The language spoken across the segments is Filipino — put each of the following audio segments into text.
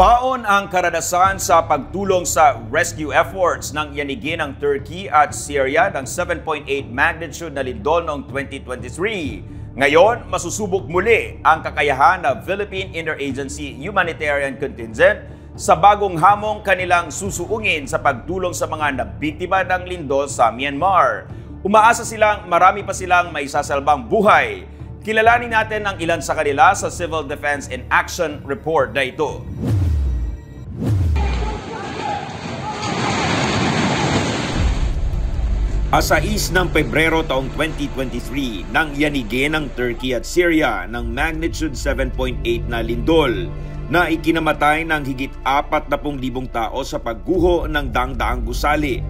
Baon ang karanasan sa pagtulong sa rescue efforts ng yanigin ng Turkey at Syria ng 7.8 magnitude na lindol noong 2023. Ngayon, masusubok muli ang kakayahan ng Philippine Interagency Humanitarian Contingent sa bagong hamong kanilang susuungin sa pagtulong sa mga nabiktima ng lindol sa Myanmar. Umaasa silang marami pa silang maisasalbang buhay. Kilalanin natin ang ilan sa kanila sa Civil Defense in Action report na ito. Asais ng Pebrero taong 2023 nang yanigin ng Turkey at Syria ng magnitude 7.8 na lindol na ikinamatay ng higit 40,000 tao sa pagguho ng dangdaang gusali.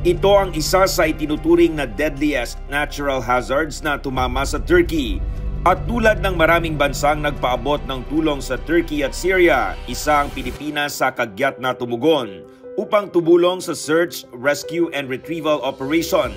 Ito ang isa sa itinuturing na deadliest natural hazards na tumama sa Turkey. At tulad ng maraming bansang nagpaabot ng tulong sa Turkey at Syria, isa ang Pilipinas sa kagyat na tumugon upang tumulong sa search, rescue, and retrieval operation.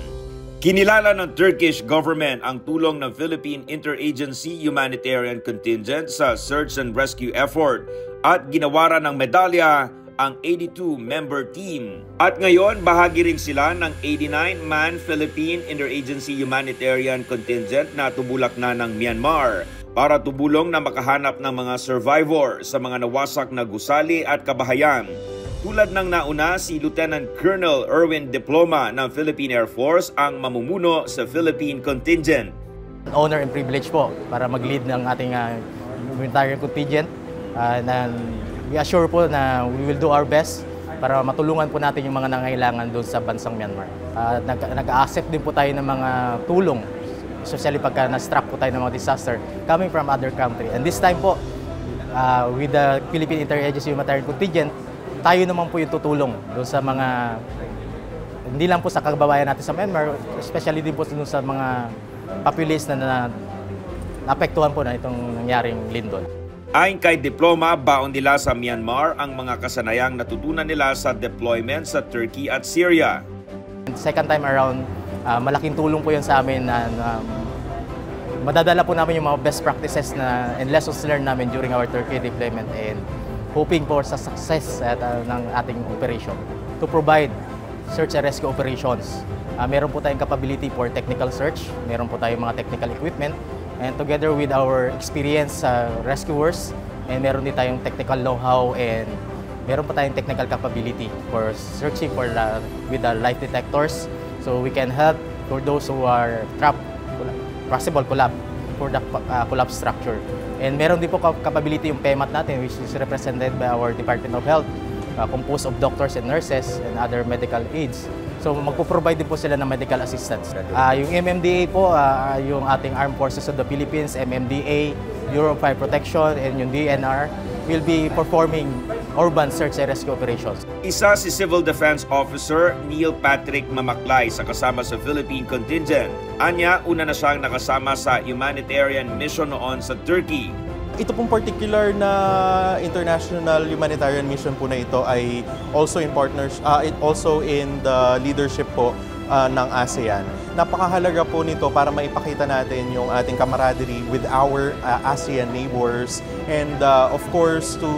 Kinilala ng Turkish government ang tulong ng Philippine Interagency Humanitarian Contingent sa search and rescue effort at ginawaran ng medalya ang 82-member team. At ngayon, bahagi rin sila ng 89-man Philippine Interagency Humanitarian Contingent na tumulak na ng Myanmar para tumulong na makahanap ng mga survivor sa mga nawasak na gusali at kabahayan. Tulad ng nauna, si Lieutenant Colonel Erwin Diploma ng Philippine Air Force ang mamumuno sa Philippine Contingent. Honor and privilege po para mag-lead ng ating humanitarian contingent. We assure po na we will do our best para matulungan po natin yung mga nangailangan doon sa bansang Myanmar. Nag-accept din po tayo ng mga tulong, especially pagka na-struck po tayo ng mga disaster coming from other country. And this time po, with the Philippine Interagency Humanitarian Contingent, tayo naman po yung tutulong doon sa mga, hindi lang po sa kababayan natin sa Myanmar, especially din po doon sa mga populace na naapektuhan po na itong nangyaring lindol. Ayon kay Diploma, baon nila sa Myanmar ang mga kasanayang natutunan nila sa deployment sa Turkey at Syria. Second time around, malaking tulong po yun sa amin na madadala po namin yung mga best practices and lessons learned namin during our Turkey deployment and hoping for sa success ng ating operation to provide search and rescue operations. Meron po tayong capability for technical search, meron po tayong mga technical equipment, and together with our experienced rescuers, and meron din tayong technical know-how and meron po tayong technical capability for searching with the light detectors so we can help for those who are trapped, possible collapse for the collapse structure. And meron din po capability yung PEMAT natin, which is represented by our Department of Health, composed of doctors and nurses and other medical aides. So magpo-provide din po sila ng medical assistance. Yung MMDA po, yung ating Armed Forces of the Philippines, MMDA, Bureau of Fire Protection, and yung DNR will be performing urban search and rescue operations. Isa si Civil Defense Officer Neil Patrick Mamaklay sa kasama sa Philippine Contingent. Anya, una na siyang nakasama sa humanitarian mission noon sa Turkey. Ito pong particular na international humanitarian mission po na ito ay also in also in the leadership po ng ASEAN. Napakahalaga po nito para maipakita natin yung ating camaraderie with our ASEAN neighbors and of course to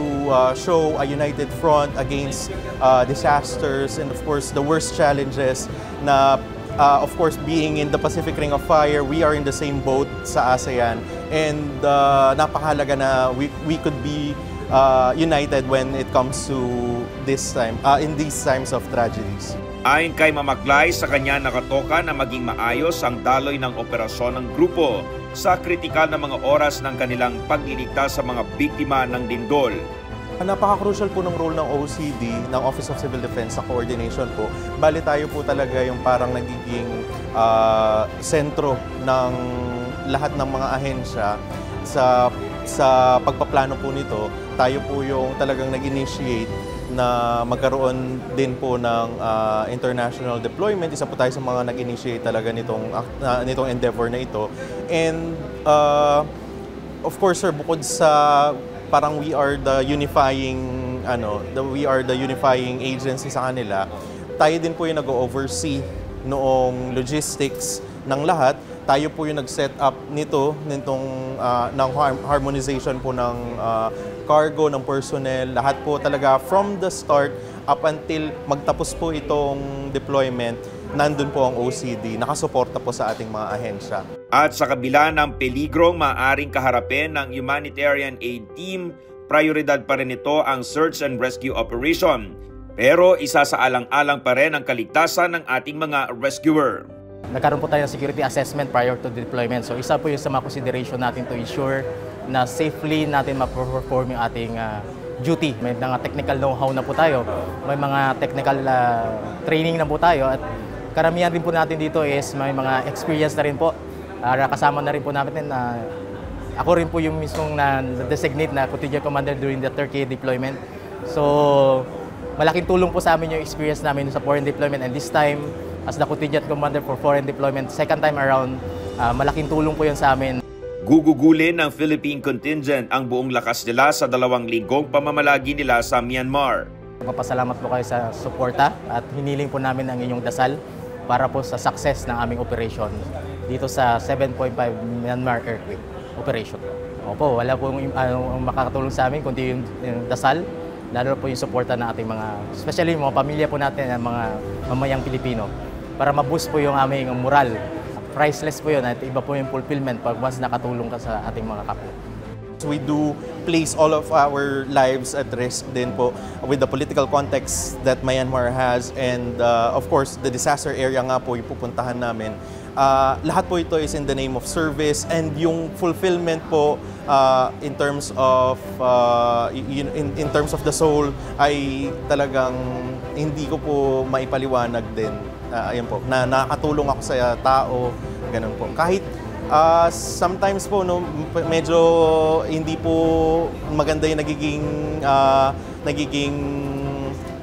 show a united front against disasters and of course the worst challenges na of course, being in the Pacific Ring of Fire, we are in the same boat sa ASEAN. And napakahalaga na we could be united when it comes to this time, in these times of tragedies. Ayon kay Mamaklay, sa kanya nakatoka na maging maayos ang daloy ng operasyon ng grupo sa kritikal na mga oras ng kanilang pagliligtas sa mga biktima ng lindol. Napaka-crucial po ng role ng OCD, ng Office of Civil Defense sa coordination po. Bali tayo po talaga yung parang nagiging sentro ng lahat ng mga ahensya sa pagpaplano po nito. Tayo po yung talagang nag-initiate na magkaroon din po ng international deployment. Isa po tayo sa mga nag-initiate talaga nitong endeavor na ito. And of course sir, bukod sa parang we are the unifying agency sa kanila, tayo din po yung nag-oversee noong logistics ng lahat. tayo po yung nag-set up nitong ng harmonization po ng cargo, ng personnel, lahat po talaga from the start up until magtapos po itong deployment, nandun po ang OCD, nakasuporta po sa ating mga ahensya. At sa kabila ng peligrong maaring kaharapin ng humanitarian aid team, prioridad pa rin ito ang search and rescue operation. Pero isa sa alang-alang pa rin ang kaligtasan ng ating mga rescuer. Nagkaroon po tayo ng security assessment prior to deployment. So isa po yung sa mga consideration natin to ensure na safely natin ma-perform yung ating duty. May mga technical know-how na po tayo, may mga technical training na po tayo, at karamihan din po natin dito is may mga experience na rin po. Kasama na rin po natin na ako rin po yung mismong na-designate na contingent commander during the Turkey deployment. So malaking tulong po sa amin yung experience namin sa foreign deployment, and this time as the contingent commander for foreign deployment, second time around, malaking tulong po yun sa amin. Gugugulin ng Philippine contingent ang buong lakas nila sa 2 linggong pamamalagi nila sa Myanmar. Papasalamat po kayo sa suporta at hiniling po namin ang inyong dasal para po sa success ng aming operation dito sa 7.5 Myanmar earthquake operation. Opo, wala po makakatulong sa amin kundi yung dasal, lalo po yung suporta ng ating mga, especially mga pamilya po natin, ang mga mamayang Pilipino, para ma-boost po yung aming moral. Priceless po yun at iba po yung fulfillment pag once nakatulong ka sa ating mga kapwa. We do place all of our lives at risk din po with the political context that Myanmar has, and of course the disaster area nga po yung pupuntahan namin. Lahat po ito is in the name of service, and yung fulfillment po in terms of in terms of the soul ay talagang hindi ko po maipaliwanag din. Ayun po, na nakatulong ako sa tao, ganun po. Kahit sometimes po medyo hindi po maganda yung nagiging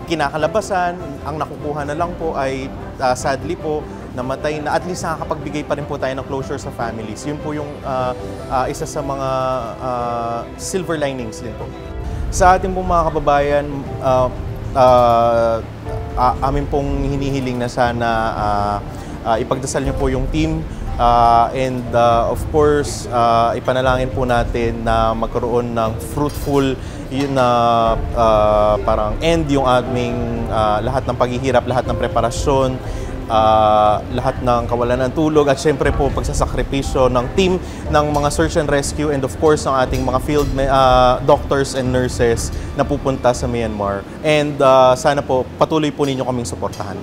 kinakalabasan, ang nakukuha na lang po ay sadly po namatay na, at least nakakapagbigay pa rin po tayo ng closure sa families. Yun po yung isa sa mga silver linings din po. Sa ating pong mga kababayan, amin pong hinihiling na sana ipagdasal niyo po yung team, and of course ipanalangin po natin na magkaroon ng fruitful parang end yung aming lahat ng paghihirap, lahat ng preparasyon, lahat ng kawalan ng tulog, at syempre po pagsasakripisyo ng team ng mga search and rescue, and of course ng ating mga field doctors and nurses na pupunta sa Myanmar. And sana po patuloy po ninyo kaming suportahan.